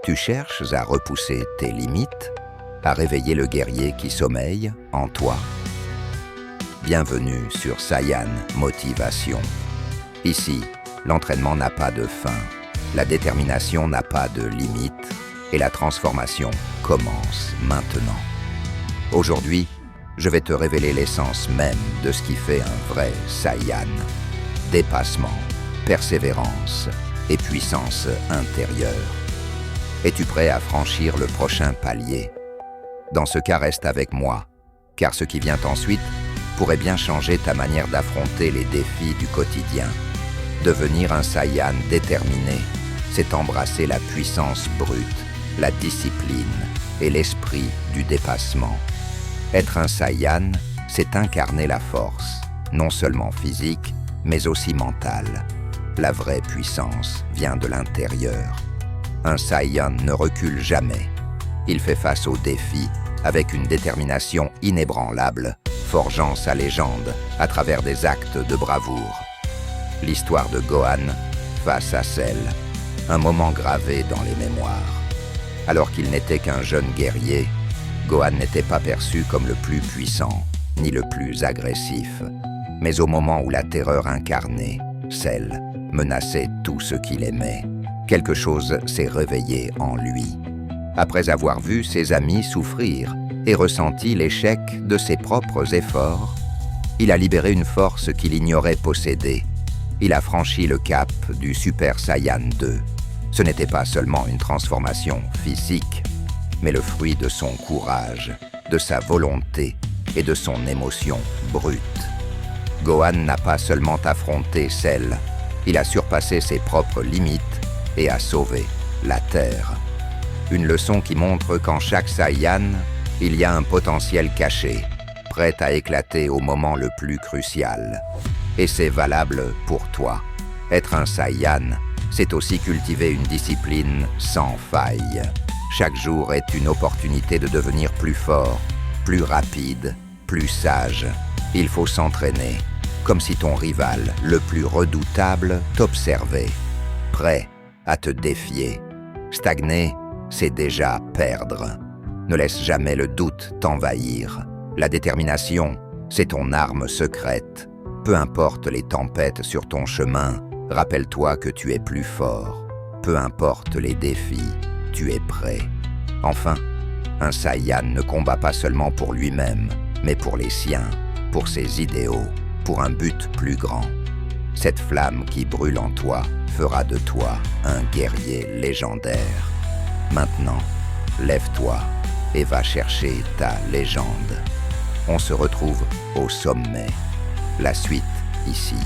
Tu cherches à repousser tes limites, à réveiller le guerrier qui sommeille en toi. Bienvenue sur Saiyan Motivation. Ici, l'entraînement n'a pas de fin, la détermination n'a pas de limite et la transformation commence maintenant. Aujourd'hui, je vais te révéler l'essence même de ce qui fait un vrai Saiyan. Dépassement, persévérance et puissance intérieure. Es-tu prêt à franchir le prochain palier? Dans ce cas, reste avec moi, car ce qui vient ensuite pourrait bien changer ta manière d'affronter les défis du quotidien. Devenir un Saiyan déterminé, c'est embrasser la puissance brute, la discipline et l'esprit du dépassement. Être un Saiyan, c'est incarner la force, non seulement physique, mais aussi mentale. La vraie puissance vient de l'intérieur. Un Saiyan ne recule jamais. Il fait face aux défis avec une détermination inébranlable, forgeant sa légende à travers des actes de bravoure. L'histoire de Gohan face à Cell, un moment gravé dans les mémoires. Alors qu'il n'était qu'un jeune guerrier, Gohan n'était pas perçu comme le plus puissant, ni le plus agressif. Mais au moment où la terreur incarnée, Cell, menaçait tout ce qu'il aimait, quelque chose s'est réveillé en lui. Après avoir vu ses amis souffrir et ressenti l'échec de ses propres efforts, il a libéré une force qu'il ignorait posséder. Il a franchi le cap du Super Saiyan 2. Ce n'était pas seulement une transformation physique, mais le fruit de son courage, de sa volonté et de son émotion brute. Gohan n'a pas seulement affronté Cell, il a surpassé ses propres limites et a sauvé la Terre. Une leçon qui montre qu'en chaque Saiyan, il y a un potentiel caché, prêt à éclater au moment le plus crucial. Et c'est valable pour toi. Être un Saiyan, c'est aussi cultiver une discipline sans faille. Chaque jour est une opportunité de devenir plus fort, plus rapide, plus sage. Il faut s'entraîner, comme si ton rival, le plus redoutable, t'observait, prêt à te défier. Stagner, c'est déjà perdre. Ne laisse jamais le doute t'envahir. La détermination, c'est ton arme secrète. Peu importe les tempêtes sur ton chemin, rappelle-toi que tu es plus fort. Peu importe les défis, tu es prêt. Enfin, un Saiyan ne combat pas seulement pour lui-même, mais pour les siens, pour ses idéaux, pour un but plus grand. Cette flamme qui brûle en toi fera de toi un guerrier légendaire. Maintenant, lève-toi et va chercher ta légende. On se retrouve au sommet. La suite ici.